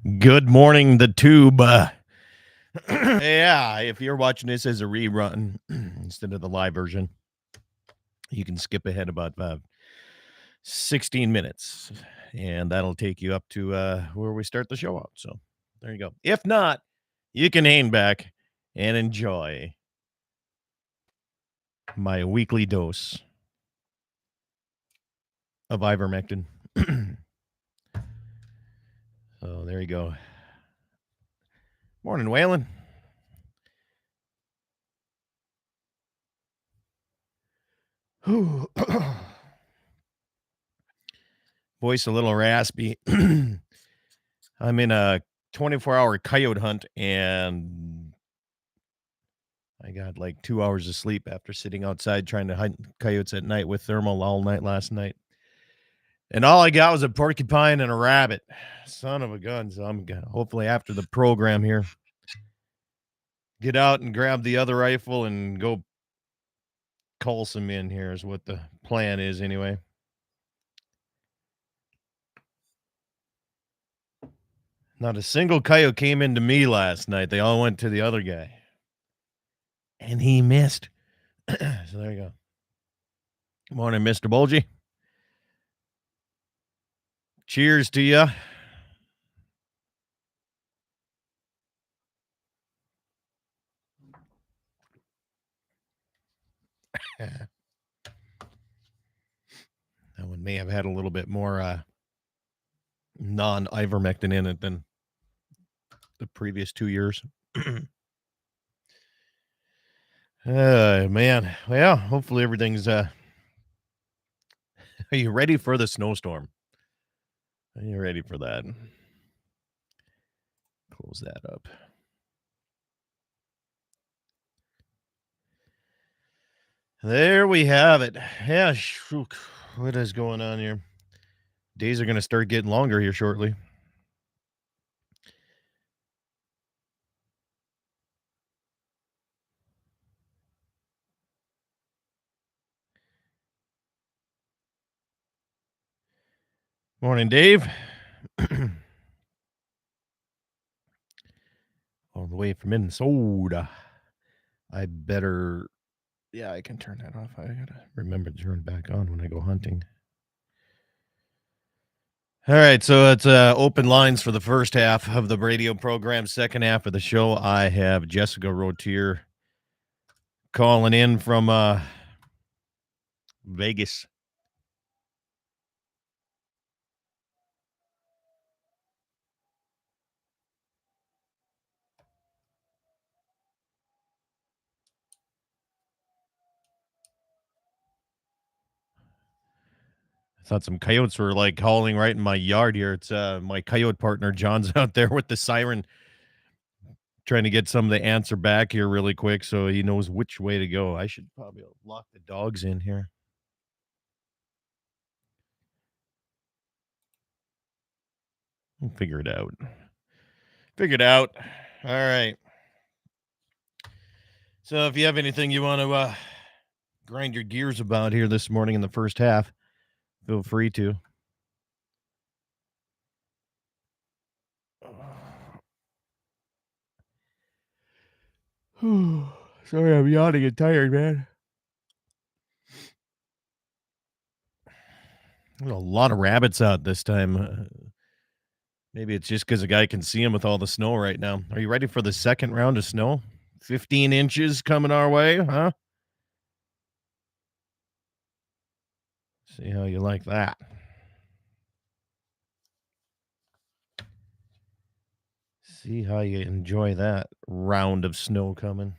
Good morning, the tube. Yeah, if you're watching this as a rerun instead of the live version, you can skip ahead about 16 minutes, and that'll take you up to where we start the show out. So there you go. If not, you can hang back and enjoy my weekly dose of ivermectin. So there you go. Morning, Waylon. Voice a little raspy. I'm in a 24-hour coyote hunt, and I got like 2 hours of sleep after sitting outside trying to hunt coyotes at night with thermal all night last night. And all I got was a porcupine and a rabbit. Son of a gun. So I'm gonna hopefully after the program here, get out and grab the other rifle and go call some in here is what the plan is anyway. Not a single coyote came into me last night. They all went to the other guy. And he missed. So there you go. Morning, Mr. Bulgy. Cheers to you. That one may have had a little bit more non-ivermectin in it than the previous 2 years. Man. Well, hopefully everything's are you ready for the snowstorm? Are you ready for that? Close that up. There we have it. Yeah, what is going on here? Days are going to start getting longer here shortly. Morning, Dave. All the way from Minnesota. I better, yeah, I can turn that off. I gotta remember to turn it back on when I go hunting. All right, so it's open lines for the first half of the radio program. Second half of the show, I have Jessica Routier calling in from Vegas. I thought some coyotes were like howling right in my yard here. It's my coyote partner John's out there with the siren trying to get some of the answer back here really quick so he knows which way to go. I should probably lock the dogs in here. We'll figure it out. Figured out. All right. So if you have anything you want to grind your gears about here this morning in the first half, feel free to. Sorry, I'm yawning and tired, man. There's a lot of rabbits out this time. Maybe it's just because a guy can see them with all the snow right now. Are you ready for the second round of snow? 15 inches coming our way, huh? See how you like that. See how you enjoy that round of snow coming.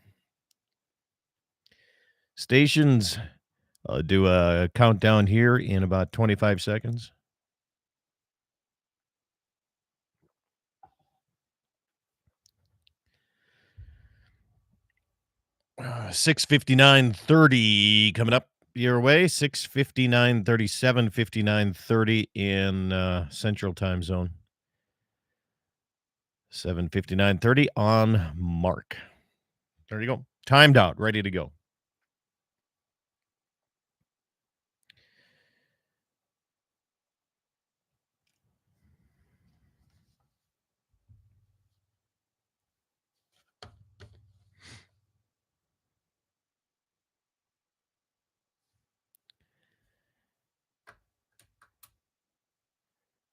Stations, I'll do a countdown here in about 25 seconds. 6:59:30 coming up your way. 6:59:37, 59:30 in Central Time Zone. 7:59:30 on mark. There you go. Timed out, ready to go.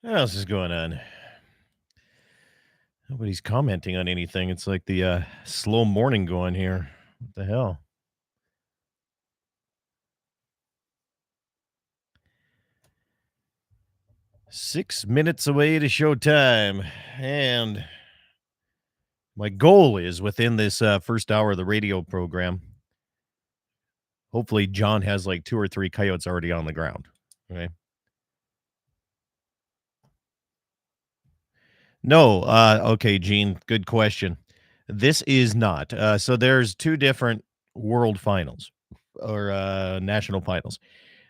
What else is going on? Nobody's commenting on anything. It's like the slow morning going here. What the hell? 6 minutes away to showtime. And my goal is within this first hour of the radio program. Hopefully, John has like two or three coyotes already on the ground. Okay. No. Okay, Gene. Good question. This is not. So there's two different world finals or national finals.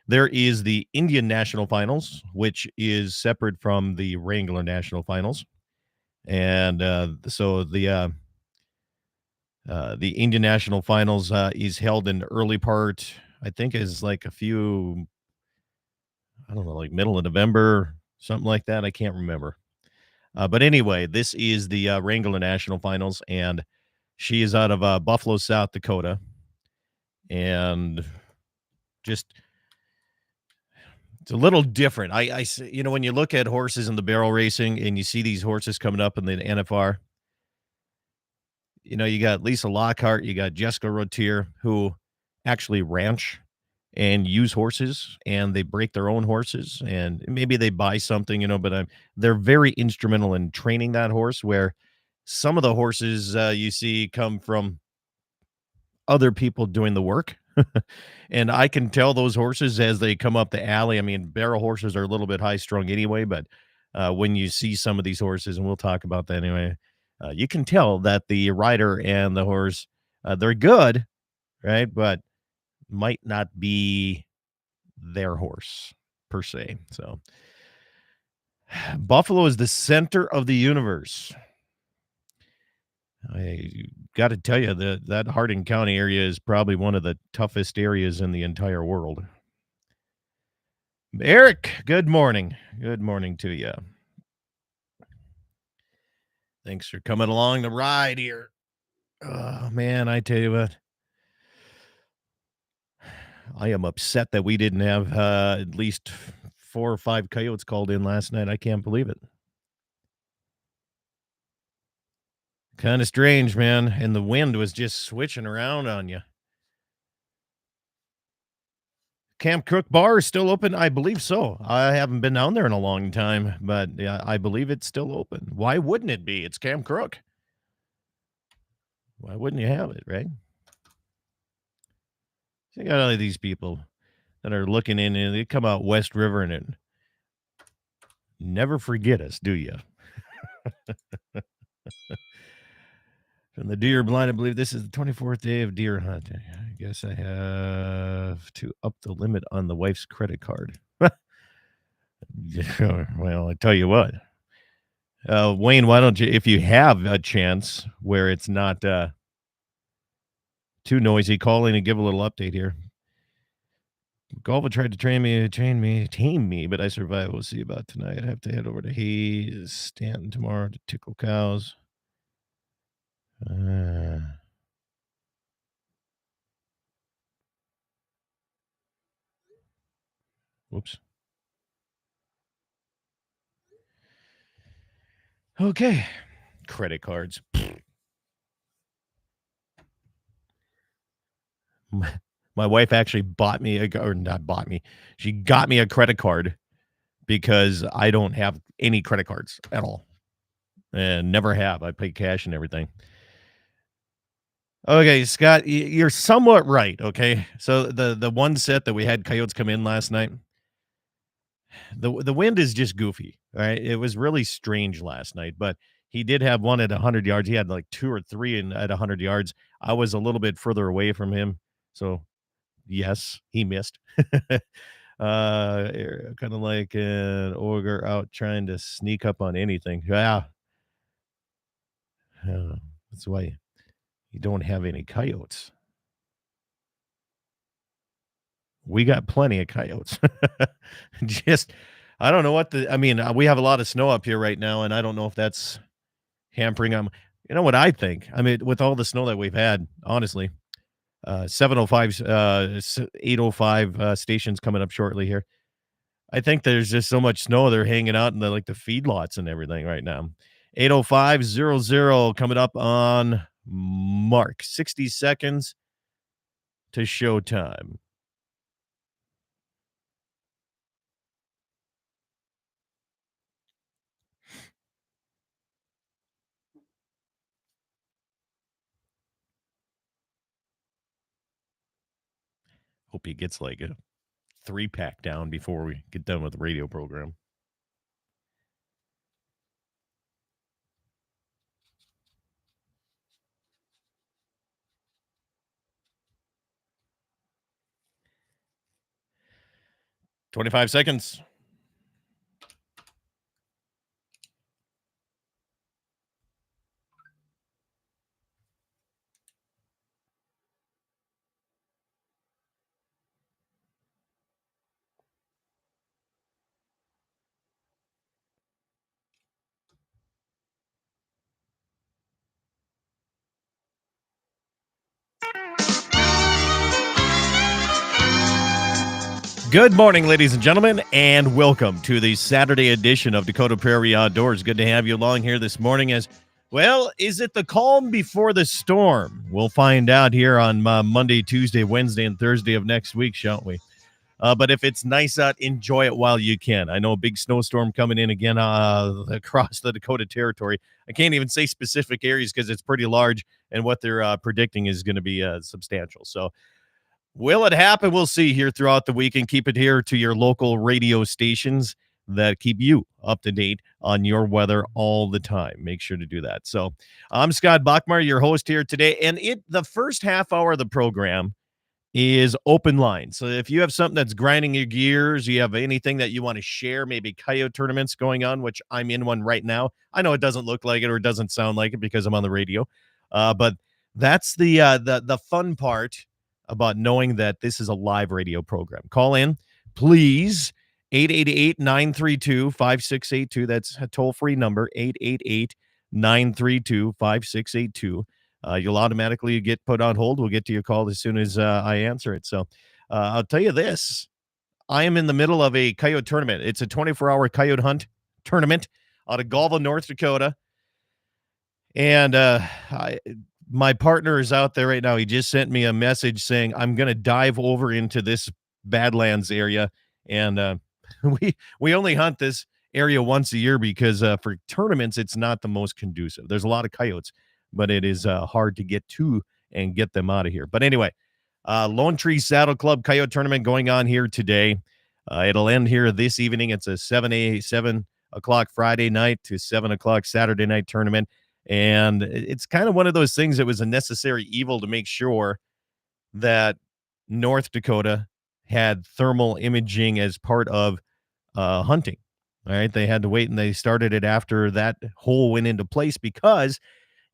There is the Indian National Finals, which is separate from the Wrangler National Finals, and so the Indian National Finals is held in the early part. I think is like a few, I don't know, like middle of November, something like that. I can't remember. But anyway, this is the Wrangler National Finals, and she is out of Buffalo, South Dakota, and just it's a little different. When you look at horses in the barrel racing and you see these horses coming up in the NFR, you got Lisa Lockhart, you got Jessica Routier, who actually ranch and use horses, and they break their own horses, and maybe they buy something, but they're very instrumental in training that horse. Where some of the horses you see come from other people doing the work. And I can tell those horses as they come up the alley. I mean, barrel horses are a little bit high strung anyway, but when you see some of these horses, and we'll talk about that anyway, you can tell that the rider and the horse, they're good, right? But might not be their horse per se. So Buffalo is the center of the universe. I got to tell you that Hardin County area is probably one of the toughest areas in the entire world. Eric, good morning. Good morning to you. Thanks for coming along the ride here. Oh, man, I tell you what. I am upset that we didn't have at least 4 or 5 coyotes called in last night. I can't believe it. Kind of strange, man. And the wind was just switching around on you. Camp Cook Bar is still open? I believe so. I haven't been down there in a long time, but yeah, I believe it's still open. Why wouldn't it be? It's Camp Crook. Why wouldn't you have it, right? So you got all of these people that are looking in, and they come out West River and it never forget us, do you? From the deer blind, I believe this is the 24th day of deer hunting. I guess I have to up the limit on the wife's credit card. Well, I tell you what, Wayne, why don't you, if you have a chance where it's not too noisy, call in and give a little update here. Golfa tried to tame me, but I survived. We'll see about tonight. I have to head over to Hayes, Stanton tomorrow to tickle cows. Whoops. Okay. Credit cards. My wife actually bought me or not bought me. She got me a credit card because I don't have any credit cards at all, and never have. I pay cash and everything. Okay, Scott, you're somewhat right. Okay, so the one set that we had coyotes come in last night, the wind is just goofy. Right, it was really strange last night, but he did have one at 100 yards. He had like two or three at 100 yards. I was a little bit further away from him, so yes, he missed. Kind of like an ogre out trying to sneak up on anything. Yeah, that's why you don't have any coyotes. We got plenty of coyotes. Just, I don't know what I mean, we have a lot of snow up here right now, and I don't know if that's hampering them. You know what I think? I mean, with all the snow that we've had, honestly, 7:05, 8:05 stations coming up shortly here. I think there's just so much snow, they're hanging out in the feedlots and everything right now. 8:05:00 coming up on Mark. 60 seconds to showtime. Hope he gets like a 3-pack down before we get done with the radio program. 25 seconds. Good morning, ladies and gentlemen, and welcome to the Saturday edition of Dakota Prairie Outdoors. Good to have you along here this morning. As well, is it the calm before the storm? We'll find out here on Monday, Tuesday, Wednesday, and Thursday of next week, shan't we? But if it's nice out, enjoy it while you can. I know a big snowstorm coming in again across the Dakota Territory. I can't even say specific areas because it's pretty large, and what they're predicting is going to be substantial. So, will it happen? We'll see here throughout the week, and keep it here to your local radio stations that keep you up to date on your weather all the time. Make sure to do that. So, I'm Scott Bachmar, your host here today, and the first half hour of the program is open line. So if you have something that's grinding your gears, you have anything that you want to share, maybe coyote tournaments going on, which I'm in one right now. I know it doesn't look like it or it doesn't sound like it because I'm on the radio, but that's the fun part about knowing that this is a live radio program. Call in, please. 888-932-5682. That's a toll-free number, 888-932-5682. You'll automatically get put on hold. We'll get to your call as soon as I answer it. So I'll tell you this. I am in the middle of a coyote tournament. It's a 24-hour coyote hunt tournament out of Galva, North Dakota. And my partner is out there right now. He just sent me a message saying, I'm going to dive over into this Badlands area. And we only hunt this area once a year because for tournaments, it's not the most conducive. There's a lot of coyotes, but it is hard to get to and get them out of here. But anyway, Lone Tree Saddle Club Coyote Tournament going on here today. It'll end here this evening. It's a 7 o'clock Friday night to 7 o'clock Saturday night tournament. And it's kind of one of those things that was a necessary evil to make sure that North Dakota had thermal imaging as part of hunting. All right. They had to wait, and they started it after that hole went into place because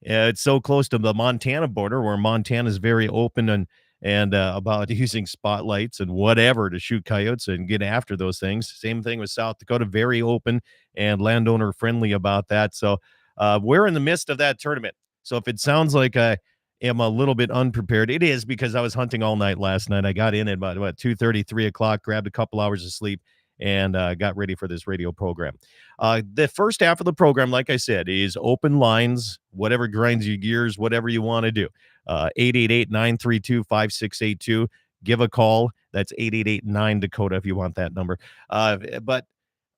it's so close to the Montana border, where Montana is very open and about using spotlights and whatever to shoot coyotes and get after those things. Same thing with South Dakota, very open and landowner friendly about that. So we're in the midst of that tournament. So if it sounds like I am a little bit unprepared, it is because I was hunting all night last night. I got in at about 2:30, 3 o'clock, grabbed a couple hours of sleep, and got ready for this radio program. The first half of the program, like I said, is open lines, whatever grinds your gears, whatever you want to do. 888-932-5682. Give a call. That's 888-9-DAKOTA if you want that number. But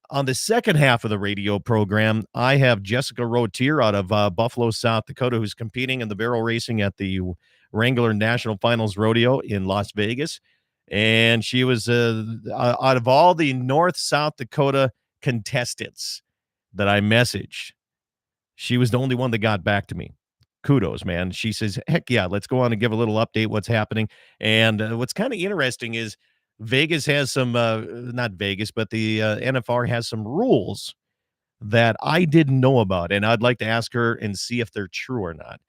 on the second half of the radio program, I have Jessica Routier out of Buffalo, South Dakota, who's competing in the barrel racing at the Wrangler National Finals Rodeo in Las Vegas. And she was out of all the North South Dakota contestants that I messaged, she was the only one that got back to me. Kudos, man. She says, heck yeah, let's go on and give a little update what's happening. And what's kind of interesting is Vegas has some, not Vegas, but the NFR has some rules that I didn't know about, and I'd like to ask her and see if they're true or not.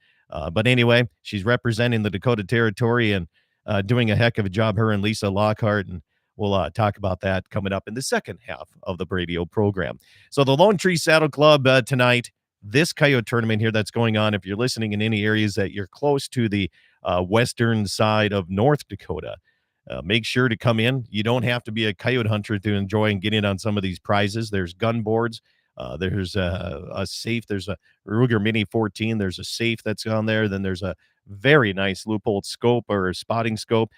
But anyway, she's representing the Dakota Territory and doing a heck of a job, her and Lisa Lockhart, and we'll talk about that coming up in the second half of the radio program. So the Lone Tree Saddle Club tonight, this coyote tournament here that's going on, if you're listening in any areas that you're close to the western side of North Dakota, Make sure to come in. You don't have to be a coyote hunter to enjoy and get in on some of these prizes. There's gun boards. There's a safe. There's a Ruger Mini 14. There's a safe that's on there. Then there's a very nice loophole scope or spotting scope.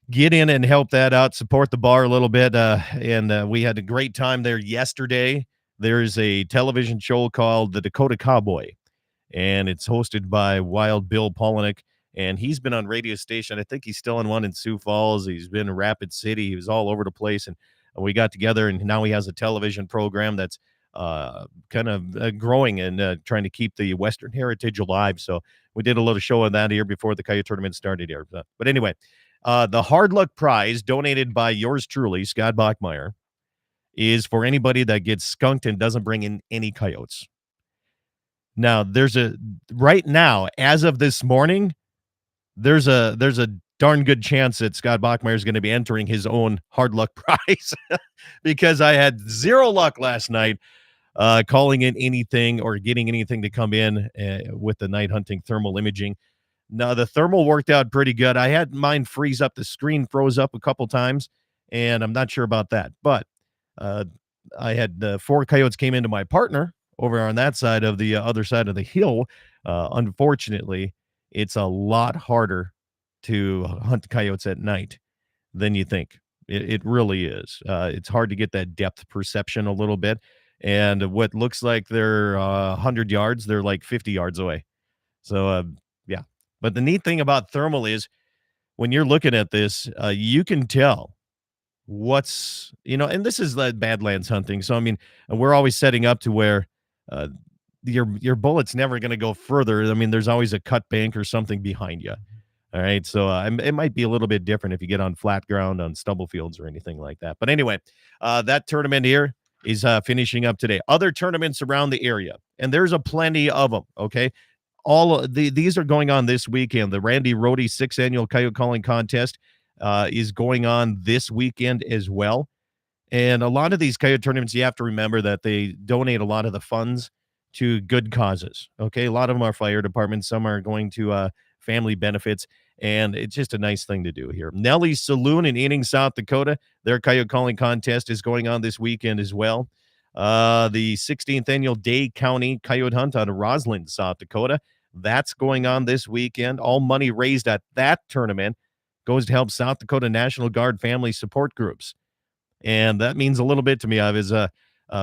Get in and help that out. Support the bar a little bit. And we had a great time there yesterday. There's a television show called The Dakota Cowboy, and it's hosted by Wild Bill Polinick. And he's been on radio station. I think he's still in one in Sioux Falls. He's been in Rapid City. He was all over the place. And we got together, and now he has a television program that's kind of growing and trying to keep the Western heritage alive. So we did a little show on that here before the Coyote tournament started here. But anyway, the Hard Luck Prize, donated by yours truly, Scott Bachmeyer, is for anybody that gets skunked and doesn't bring in any coyotes. Now, right now, as of this morning, there's a darn good chance that Scott Bachmeyer is going to be entering his own Hard Luck Prize because I had zero luck last night calling in anything or getting anything to come in with the night hunting thermal imaging. Now, the thermal worked out pretty good. I had mine freeze up. The screen froze up a couple times, and I'm not sure about that. But I had 4 coyotes came into my partner over on that side of the other side of the hill. Unfortunately, it's a lot harder to hunt coyotes at night than you think. It really is. It's hard to get that depth perception a little bit. And what looks like they're 100 yards, they're like 50 yards away. So, yeah. But the neat thing about thermal is when you're looking at this, you can tell what's, and this is Badlands hunting. So, I mean, we're always setting up to where your bullet's never going to go further. I mean, there's always a cut bank or something behind you. All right. So it might be a little bit different if you get on flat ground on stubble fields or anything like that. But anyway, that tournament here is finishing up today. Other tournaments around the area, and there's a plenty of them. Okay. These are going on this weekend. The Randy Rohde 6th Annual Coyote Calling Contest is going on this weekend as well. And a lot of these coyote tournaments, you have to remember that they donate a lot of the funds to good causes. Okay. A lot of them are fire departments. Some are going to family benefits. And it's just a nice thing to do here. Nellie's Saloon in Enning, South Dakota. Their coyote calling contest is going on this weekend as well. The 16th Annual Day County Coyote Hunt out of Roslyn, South Dakota. That's going on this weekend. All money raised at that tournament goes to help South Dakota National Guard family support groups. And that means a little bit to me. I was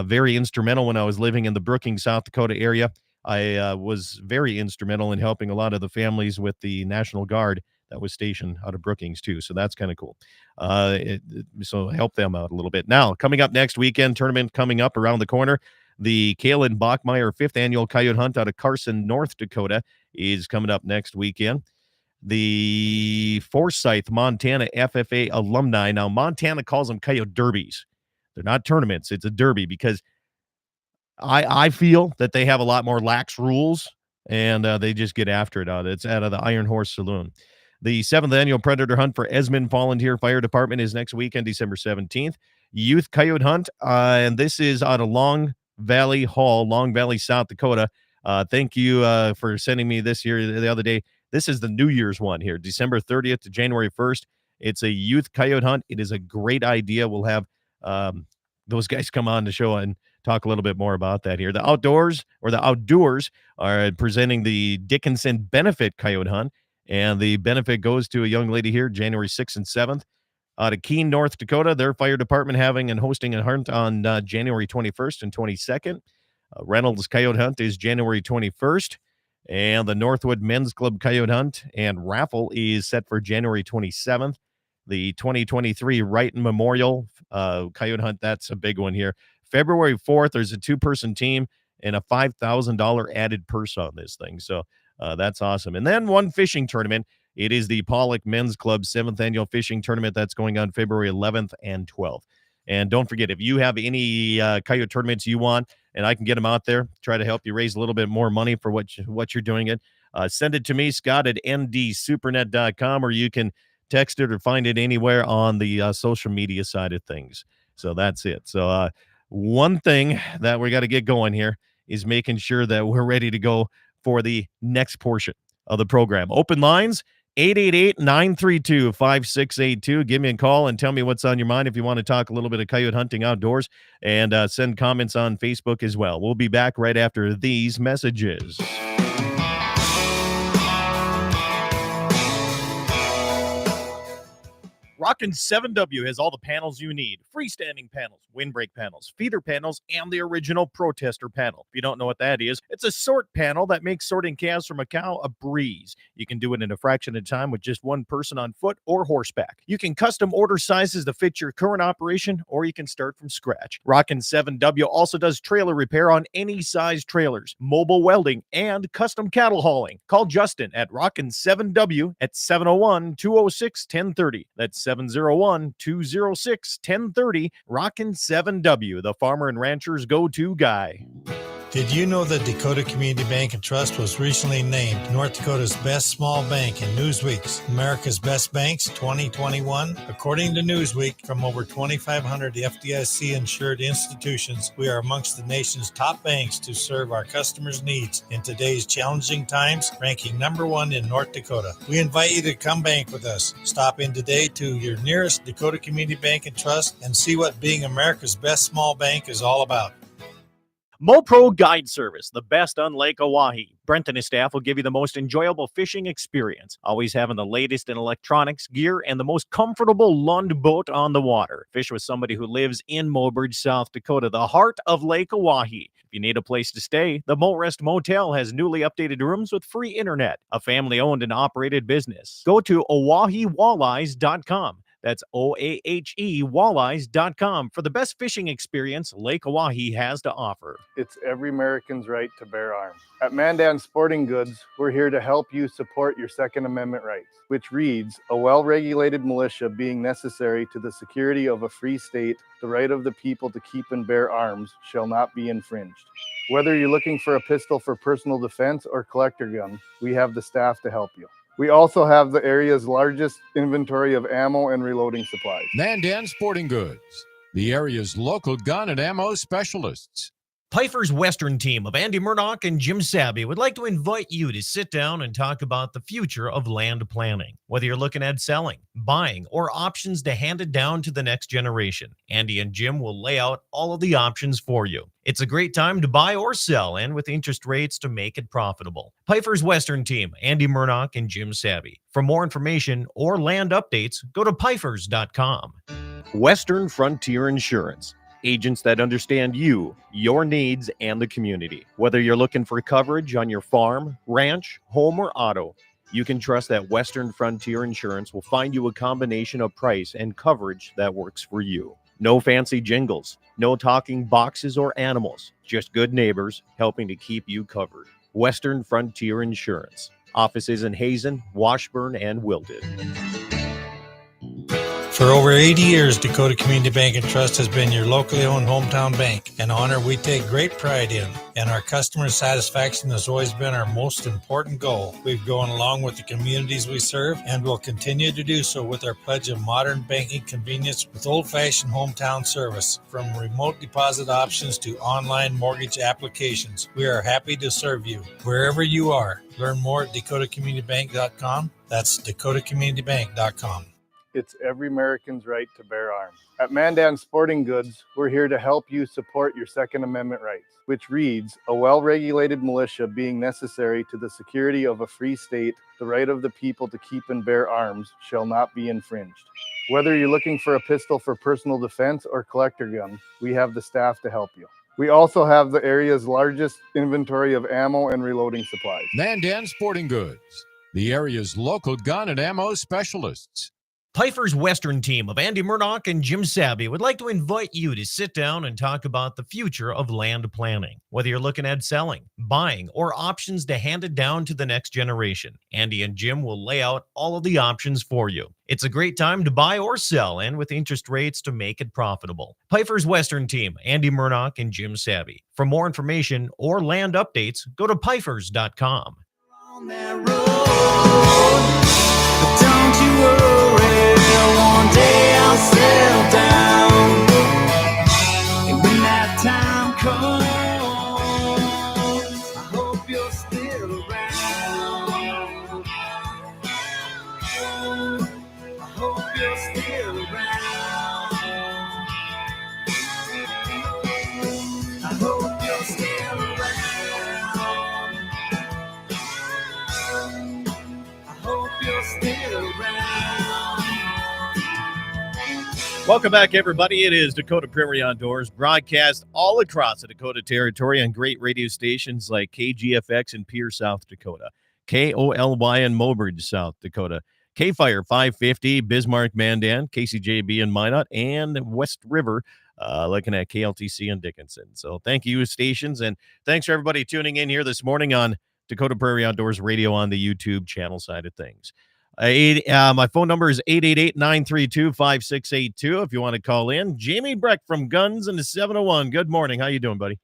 very instrumental when I was living in the Brookings, South Dakota area. I was very instrumental in helping a lot of the families with the National Guard that was stationed out of Brookings, too. So that's kind of cool. So help them out a little bit. Now, coming up next weekend, tournament coming up around the corner, the Kalen Bachmeyer 5th Annual Coyote Hunt out of Carson, North Dakota is coming up next weekend. The Forsyth, Montana FFA alumni. Now, Montana calls them coyote derbies. They're not tournaments. It's a derby because I feel that they have a lot more lax rules, and they just get after it. It's out of the Iron Horse Saloon. The 7th Annual Predator Hunt for Esmond Volunteer Fire Department is next weekend, December 17th. Youth Coyote Hunt, and this is out of Long Valley Hall, Long Valley, South Dakota. Thank you for sending me this here the other day. This is the New Year's one here, December 30th to January 1st. It's a youth coyote hunt. It is a great idea. We'll have those guys come on the show and talk a little bit more about that here. The Outdoors are presenting the Dickinson Benefit Coyote Hunt, and the benefit goes to a young lady here, January 6th and 7th. Out of Keene, North Dakota, their fire department having and hosting a hunt on January 21st and 22nd. Reynolds Coyote Hunt is January 21st. And the Northwood Men's Club Coyote Hunt and Raffle is set for January 27th. The 2023 Wrighton Memorial Coyote Hunt, that's a big one here. February 4th, there's a 2-person team and a $5,000 added purse on this thing. So that's awesome. And then one fishing tournament. It is the Pollock Men's Club 7th Annual Fishing Tournament. That's going on February 11th and 12th. And don't forget, if you have any coyote tournaments you want, and I can get them out there, try to help you raise a little bit more money for what you're doing it, send it to me, Scott at ndsupernet.com, or you can text it or find it anywhere on the social media side of things. So that's it. So one thing that we got to get going here is making sure that we're ready to go for the next portion of the program. Open lines 888-932-5682. Give me a call and tell me what's on your mind if you want to talk a little bit of coyote hunting outdoors, and send comments on Facebook as well. We'll be back right after these messages. Rockin' 7W has all the panels you need. Freestanding panels, windbreak panels, feeder panels, and the original protester panel. If you don't know what that is, it's a sort panel that makes sorting calves from a cow a breeze. You can do it in a fraction of time with just one person on foot or horseback. You can custom order sizes to fit your current operation, or you can start from scratch. Rockin' 7W also does trailer repair on any size trailers, mobile welding, and custom cattle hauling. Call Justin at Rockin' 7W at 701-206-1030. That's 701-206-1030. Rockin' 7W, the farmer and rancher's go-to guy. Did you know that Dakota Community Bank and Trust was recently named North Dakota's best small bank in Newsweek's America's Best Banks 2021? According to Newsweek, from over 2,500 FDIC-insured institutions, we are amongst the nation's top banks to serve our customers' needs in today's challenging times, ranking number 1 in North Dakota. We invite you to come bank with us. Stop in today to your nearest Dakota Community Bank and Trust and see what being America's best small bank is all about. MoPro Guide Service, the best on Lake Oahe. Brent and his staff will give you the most enjoyable fishing experience, always having the latest in electronics, gear, and the most comfortable Lund boat on the water. Fish with somebody who lives in Mobridge, South Dakota, the heart of Lake Oahe. If you need a place to stay, the Mo-Rest Motel has newly updated rooms with free internet, a family-owned and operated business. Go to OaheWalleyes.com. That's OAHE Walleyes.com for the best fishing experience Lake Oahe has to offer. It's every American's right to bear arms. At Mandan Sporting Goods, we're here to help you support your Second Amendment rights, which reads, a well-regulated militia being necessary to the security of a free state, the right of the people to keep and bear arms shall not be infringed. Whether you're looking for a pistol for personal defense or collector gun, we have the staff to help you. We also have the area's largest inventory of ammo and reloading supplies. Mandan Sporting Goods, the area's local gun and ammo specialists. Pifer's Western team of Andy Murdoch and Jim Sabby would like to invite you to sit down and talk about the future of land planning. Whether you're looking at selling, buying, or options to hand it down to the next generation, Andy and Jim will lay out all of the options for you. It's a great time to buy or sell, and with interest rates to make it profitable. Pifer's Western team, Andy Murdoch and Jim Sabby. For more information or land updates, go to pifers.com. Western Frontier Insurance. Agents that understand you, your needs, and the community. Whether you're looking for coverage on your farm, ranch, home, or auto, you can trust that Western Frontier Insurance will find you a combination of price and coverage that works for you. No fancy jingles, no talking boxes or animals, just good neighbors helping to keep you covered. Western Frontier Insurance. Offices in Hazen, Washburn, and Wilton. For over 80 years, Dakota Community Bank and Trust has been your locally owned hometown bank, an honor we take great pride in, and our customer satisfaction has always been our most important goal. We've gone along with the communities we serve and will continue to do so with our pledge of modern banking convenience with old-fashioned hometown service. From remote deposit options to online mortgage applications, we are happy to serve you wherever you are. Learn more at dakotacommunitybank.com. That's dakotacommunitybank.com. It's every American's right to bear arms. At Mandan Sporting Goods, we're here to help you support your Second Amendment rights, which reads, a well-regulated militia being necessary to the security of a free state, the right of the people to keep and bear arms shall not be infringed. Whether you're looking for a pistol for personal defense or collector gun, we have the staff to help you. We also have the area's largest inventory of ammo and reloading supplies. Mandan Sporting Goods, the area's local gun and ammo specialists. Pifer's Western team of Andy Murdoch and Jim Sabby would like to invite you to sit down and talk about the future of land planning. Whether you're looking at selling, buying, or options to hand it down to the next generation, Andy and Jim will lay out all of the options for you. It's a great time to buy or sell, and with interest rates to make it profitable. Pifer's Western team, Andy Murdoch and Jim Sabby. For more information or land updates, go to pifers.com. On that road, but don't you worry, one day I'll settle down, and when that time comes, I hope you're still around. Welcome back, everybody. It is Dakota Prairie Outdoors, broadcast all across the Dakota Territory on great radio stations like KGFX in Pierce, South Dakota, KOLY in Mobridge, South Dakota, K-Fire 550, Bismarck, Mandan, KCJB in Minot, and West River, looking at KLTC in Dickinson. So thank you, stations, and thanks for everybody tuning in here this morning on Dakota Prairie Outdoors Radio on the YouTube channel side of things. My phone number is 888-932-5682 if you want to call in. Jamie Breck from Guns and the 701. Good morning. How you doing, buddy?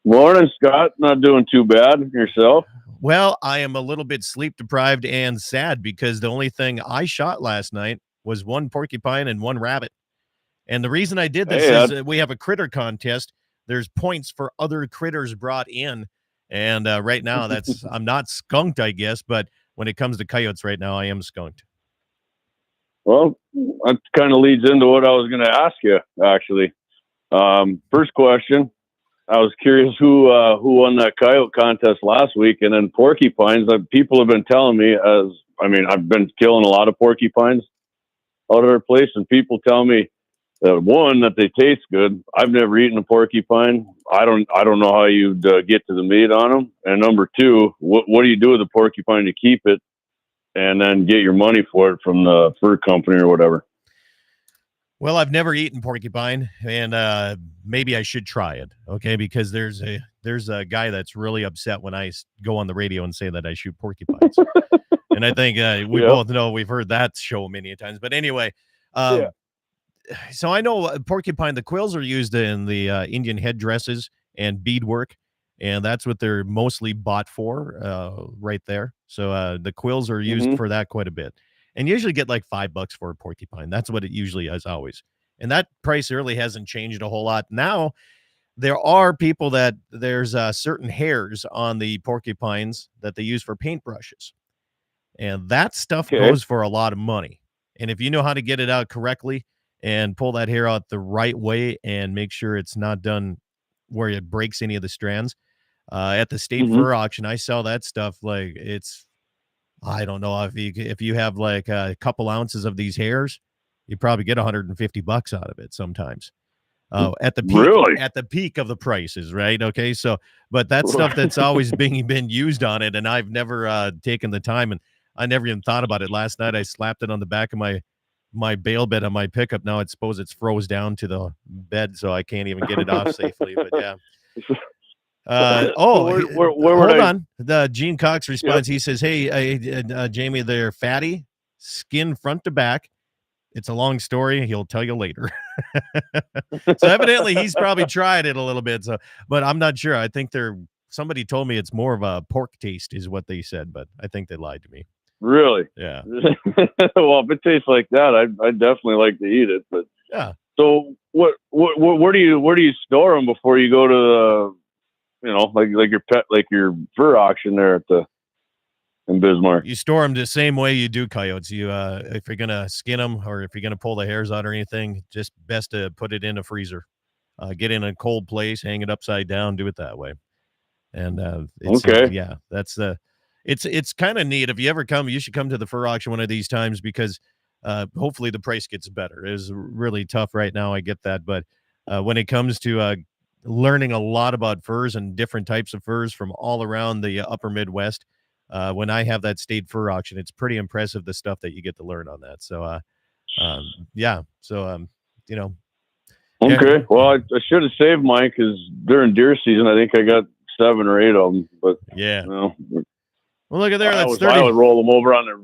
Morning, Scott. Not doing too bad. Yourself? Well, I am a little bit sleep deprived and sad because the only thing I shot last night was one porcupine and one rabbit. And the reason I did this is we have a critter contest. There's points for other critters brought in. And right now I'm not skunked, I guess, but when it comes to coyotes right now, I am skunked. Well, that kind of leads into what I was going to ask you, actually. First question, I was curious who won that coyote contest last week, and then porcupines. People have been telling me, I've been killing a lot of porcupines out of their place, and people tell me that they taste good. I've never eaten a porcupine. I don't know how you'd get to the meat on them. And number two, what do you do with the porcupine to keep it and then get your money for it from the fur company or whatever? Well, I've never eaten porcupine, and maybe I should try it. Okay, because there's a guy that's really upset when I go on the radio and say that I shoot porcupines. And I think we both know, we've heard that show many times. But anyway, so I know porcupine, the quills are used in the Indian headdresses and beadwork, and that's what they're mostly bought for right there. So the quills are used for that quite a bit. And you usually get like $5 for a porcupine. That's what it usually is always. And that price really hasn't changed a whole lot. Now, there are people that there's certain hairs on the porcupines that they use for paintbrushes. And that stuff goes for a lot of money. And if you know how to get it out correctly and pull that hair out the right way and make sure it's not done where it breaks any of the strands, at the state fur auction, I sell that stuff like I don't know, if you have like a couple ounces of these hairs, you probably get $150 out of it sometimes. At the peak of the prices, right? Okay, so but that stuff that's always been used on it, and I've never taken the time, and I never even thought about it. Last night I slapped it on the back of my bail bed on my pickup. Now it's froze down to the bed, so I can't even get it off safely. But yeah. Hold on. The Gene Cox responds. He says, "Hey, Jamie, they're fatty, skin front to back. It's a long story. He'll tell you later." So evidently he's probably tried it a little bit. So, but I'm not sure. I think somebody told me it's more of a pork taste is what they said, but I think they lied to me. Really? Yeah. Well, if it tastes like that, I'd definitely like to eat it. But yeah. So where do you store them before you go to the, like your pet, like your fur auction there in Bismarck? You store them the same way you do coyotes. You if you're gonna skin them or if you're gonna pull the hairs out or anything, just best to put it in a freezer. Get in a cold place, hang it upside down, do it that way. And that's it's kind of neat. If you ever come, you should come to the fur auction one of these times because hopefully the price gets better. It's really tough right now. I get that, but when it comes to learning a lot about furs and different types of furs from all around the upper Midwest. When I have that state fur auction, it's pretty impressive the stuff that you get to learn on that. So, Okay. Well, I should have saved mine because during deer season, I think I got 7 or 8 of them. But well, look at there. That's I would roll them over on their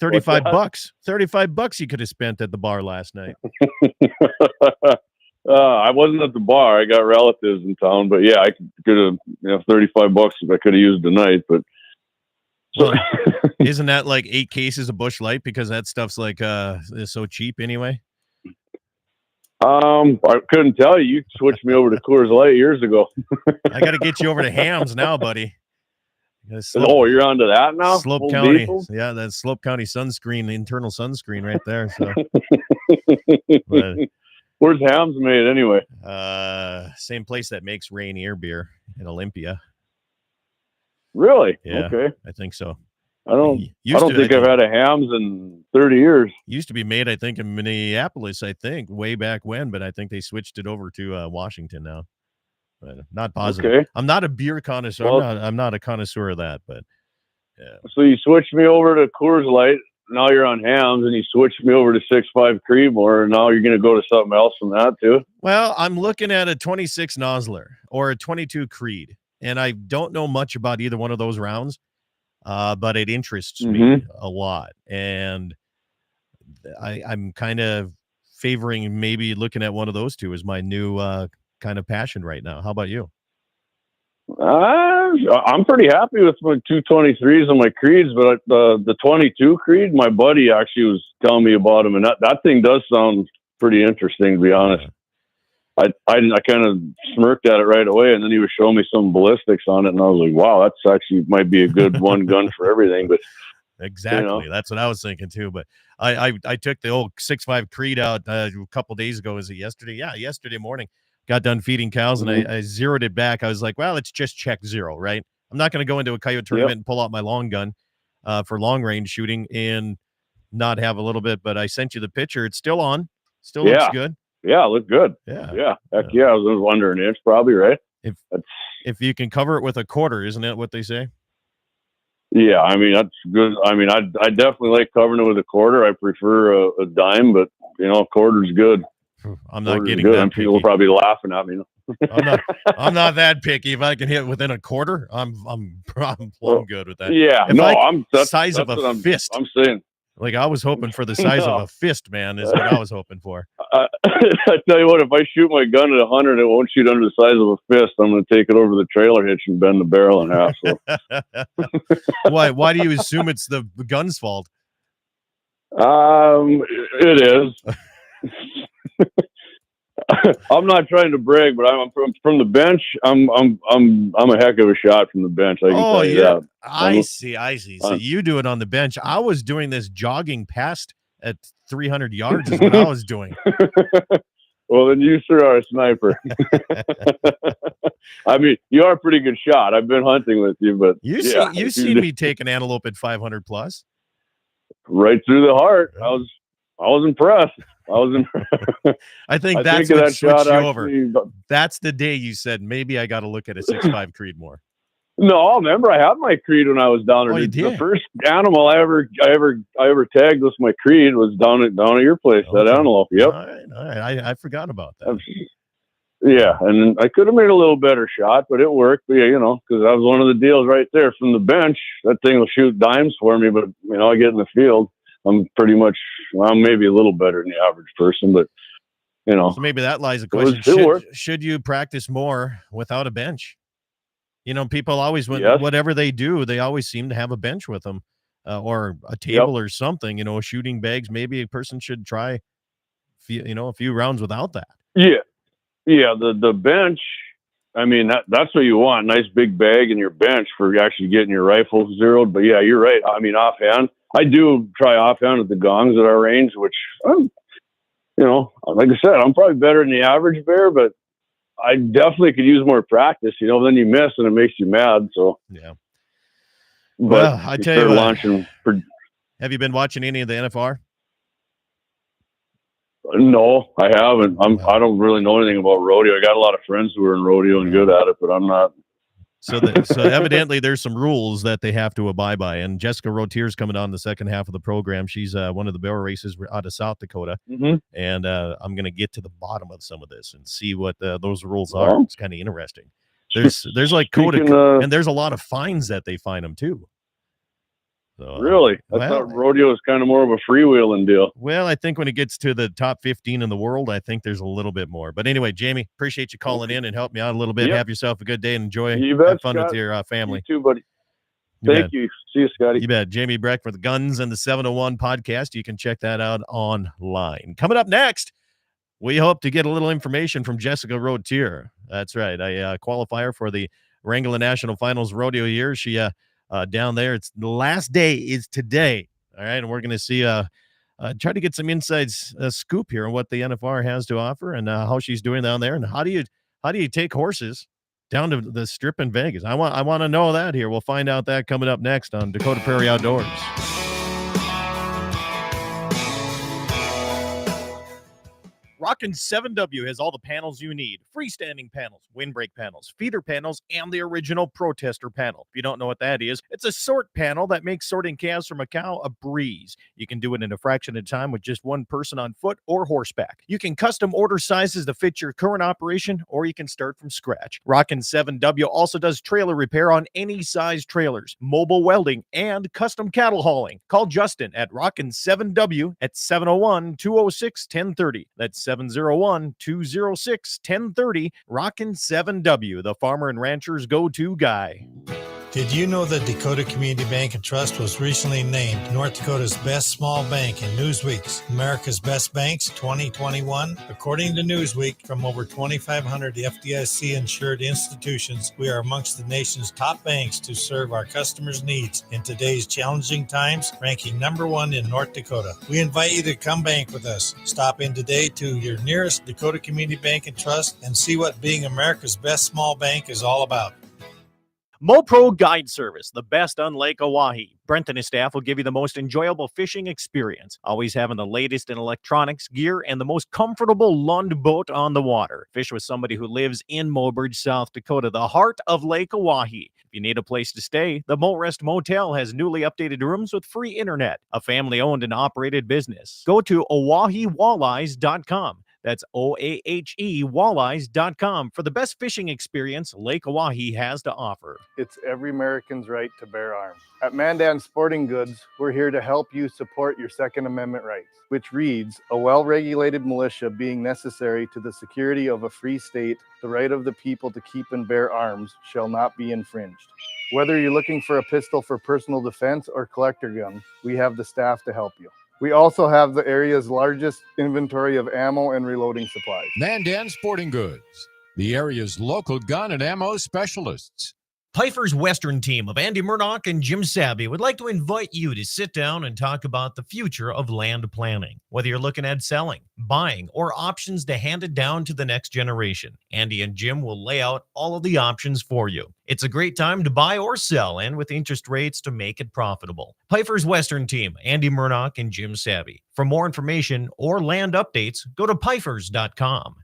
$35. $35 you could have spent at the bar last night. I wasn't at the bar. I got relatives in town, but yeah, I could have, $35 if I could have used tonight. But well, isn't that like 8 cases of Busch Light because that stuff's like is so cheap anyway? I couldn't tell you. You switched me over to Coors Light years ago. I got to get you over to Hams now, buddy. You're onto that now? Slope County. Diesel? Yeah, that's Slope County sunscreen, internal sunscreen right there. So. But, where's Hams made anyway? Same place that makes Rainier beer in Olympia. Really? Yeah, okay. I think so. I don't Used to, I think I've think. had a hams in 30 years. Used to be made, I think, in Minneapolis, I think, way back when, but I think they switched it over to Washington now. But not positive. Okay. I'm not a beer connoisseur. Well, I'm not a connoisseur of that, but yeah. So you switched me over to Coors Light. Now you're on hams, and you switched me over to 6.5 Creedmoor, and now you're going to go to something else from that too. Well, I'm looking at a 26 Nosler or a 22 Creed, and I don't know much about either one of those rounds, but it interests me a lot, and I'm kind of favoring maybe looking at one of those two as my new kind of passion right now. How about you? I'm pretty happy with my 223s and my Creeds, but the 22 Creed, my buddy actually was telling me about him, and that thing does sound pretty interesting, to be honest. I kind of smirked at it right away, and then he was showing me some ballistics on it, and I was like, wow, that's actually might be a good one gun for everything. But exactly, that's what I was thinking too. But I took the old 6.5 Creed out a couple days ago. Was it yesterday? Yeah, yesterday morning. Got done feeding cows, and I zeroed it back. I was like, well, let's just check zero, right? I'm not going to go into a coyote tournament and pull out my long gun for long range shooting and not have a little bit. But I sent you the picture. It's still on. Still looks good. Yeah, it looked good. Yeah. Heck yeah. I was under an inch probably, right? If you can cover it with a quarter, isn't that what they say? Yeah, I mean, that's good. I mean, I definitely like covering it with a quarter. I prefer a dime, but, a quarter's good. I'm not getting that picky. People will probably laughing at me. I'm not that picky. If I can hit within a quarter, I'm plumb good with that. Yeah, that's size of a fist. I'm saying. Like I was hoping for the size of a fist, man, is what I was hoping for. I tell you what, if I shoot my gun at 100, it won't shoot under the size of a fist. I'm going to take it over the trailer hitch and bend the barrel in half. So. Why do you assume it's the gun's fault? It is. I'm not trying to brag, but I'm from the bench. I'm a heck of a shot from the bench. I can tell you that. I see. So you do it on the bench. I was doing this jogging past at 300 yards is what I was doing. Well, then you sure are a sniper. I mean, you are a pretty good shot. I've been hunting with you, but you've seen me take an antelope at 500 plus. Right through the heart. I was impressed. I think that's what switched you over. That's the day you said, maybe I got to look at a 6.5 Creedmoor. No, remember I had my Creed when I was down there. The first animal I ever tagged with my Creed was down at your place, that antelope. Yep. All right. I forgot about that. Yeah, and I could have made a little better shot, but it worked. But, because that was one of the deals right there from the bench. That thing will shoot dimes for me, but I get in the field. I'm pretty much, maybe a little better than the average person, but So maybe that lies a question. Should you practice more without a bench? People always, whatever they do, they always seem to have a bench with them or a table or something, shooting bags. Maybe a person should try, a few rounds without that. Yeah. Yeah. The bench, I mean, that's what you want. Nice big bag in your bench for actually getting your rifle zeroed. But yeah, you're right. I mean, offhand, I do try offhand at the gongs at our range, which, like I said, I'm probably better than the average bear, but I definitely could use more practice, then you miss and it makes you mad. So, yeah. But I tell you what, have you been watching any of the NFR? No, I haven't. I don't really know anything about rodeo. I got a lot of friends who are in rodeo and good at it, but I'm not. So evidently there's some rules that they have to abide by. And Jessica Routier is coming on the second half of the program. She's one of the barrel races out of South Dakota. And I'm going to get to the bottom of some of this and see what those rules are. It's kind of interesting. There's like code, and there's a lot of fines that they fine them too. So, really? I thought rodeo is kind of more of a freewheeling deal. Well, I think when it gets to the top 15 in the world, I think there's a little bit more. But anyway, Jamie, appreciate you calling in and help me out a little bit. Have yourself a good day and enjoy. Have fun with your family. You too, buddy. Thank you. See you, Scotty. You bet. Jamie Breck for the Guns and the 701 podcast. You can check that out online. Coming up next, we hope to get a little information from Jessica Routier. That's right. A qualifier for the Wrangler National Finals rodeo year. She down there. It's the last day is today. All right. And we're going to see, try to get some insides scoop here on what the NFR has to offer and how she's doing down there. And how do you take horses down to the Strip in Vegas. I want to know that here. We'll find out that coming up next on Dakota Prairie Outdoors. Rockin' 7W has all the panels you need. Freestanding panels, windbreak panels, feeder panels, and the original protester panel. If you don't know what that is, it's a sort panel that makes sorting calves from a cow a breeze. You can do it in a fraction of time with just one person on foot or horseback. You can custom order sizes to fit your current operation, or you can start from scratch. Rockin' 7W also does trailer repair on any size trailers, mobile welding, and custom cattle hauling. Call Justin at Rockin' 7W at 701-206-1030. That's 701-206-1030. Rockin' 7W, the farmer and rancher's go-to guy. Did you know that Dakota Community Bank and Trust was recently named North Dakota's best small bank in Newsweek's America's Best Banks 2021? According to Newsweek, from over 2,500 FDIC-insured institutions, we are amongst the nation's top banks to serve our customers' needs in today's challenging times, ranking number one in North Dakota. We invite you to come bank with us. Stop in today to your nearest Dakota Community Bank and Trust and see what being America's best small bank is all about. MoPro Guide Service, the best on Lake Oahe. Brent and his staff will give you the most enjoyable fishing experience, always having the latest in electronics, gear, and the most comfortable Lund boat on the water. Fish with somebody who lives in Mobridge, South Dakota, the heart of Lake Oahe. If you need a place to stay, the Mo Rest Motel has newly updated rooms with free internet, a family-owned and operated business. Go to OaheWalleyes.com. That's OAHE Walleyes.com for the best fishing experience Lake Oahe has to offer. It's every American's right to bear arms. At Mandan Sporting Goods, we're here to help you support your Second Amendment rights, which reads, a well-regulated militia being necessary to the security of a free state, the right of the people to keep and bear arms shall not be infringed. Whether you're looking for a pistol for personal defense or collector gun, we have the staff to help you. We also have the area's largest inventory of ammo and reloading supplies. Mandan Sporting Goods, the area's local gun and ammo specialists. Pifer's Western team of Andy Murdoch and Jim Sabby would like to invite you to sit down and talk about the future of land planning. Whether you're looking at selling, buying, or options to hand it down to the next generation, Andy and Jim will lay out all of the options for you. It's a great time to buy or sell, and with interest rates to make it profitable. Pifer's Western team, Andy Murdoch and Jim Sabby. For more information or land updates, go to pifers.com.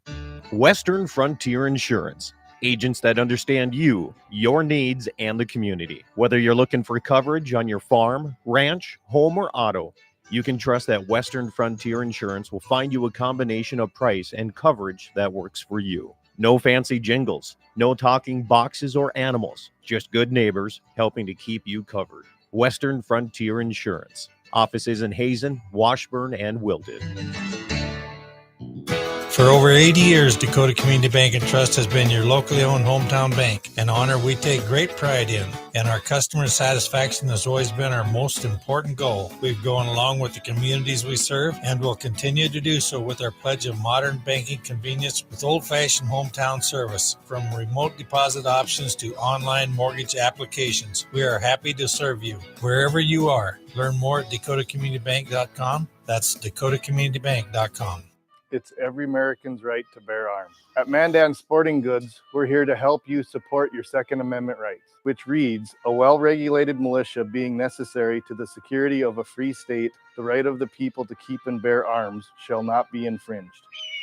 Western Frontier Insurance. Agents that understand you, your needs, and the community. Whether you're looking for coverage on your farm, ranch, home, or auto, you can trust that Western Frontier Insurance will find you a combination of price and coverage that works for you. No fancy jingles, no talking boxes or animals, just good neighbors helping to keep you covered. Western Frontier Insurance. Offices in Hazen, Washburn, and Wilton. For over 80 years, Dakota Community Bank and Trust has been your locally owned hometown bank, an honor we take great pride in. And our customer satisfaction has always been our most important goal. We've gone along with the communities we serve and will continue to do so with our pledge of modern banking convenience with old-fashioned hometown service. From remote deposit options to online mortgage applications, we are happy to serve you wherever you are. Learn more at dakotacommunitybank.com. That's dakotacommunitybank.com. It's every American's right to bear arms. At Mandan Sporting Goods, we're here to help you support your Second Amendment rights, which reads, a well-regulated militia being necessary to the security of a free state, the right of the people to keep and bear arms shall not be infringed.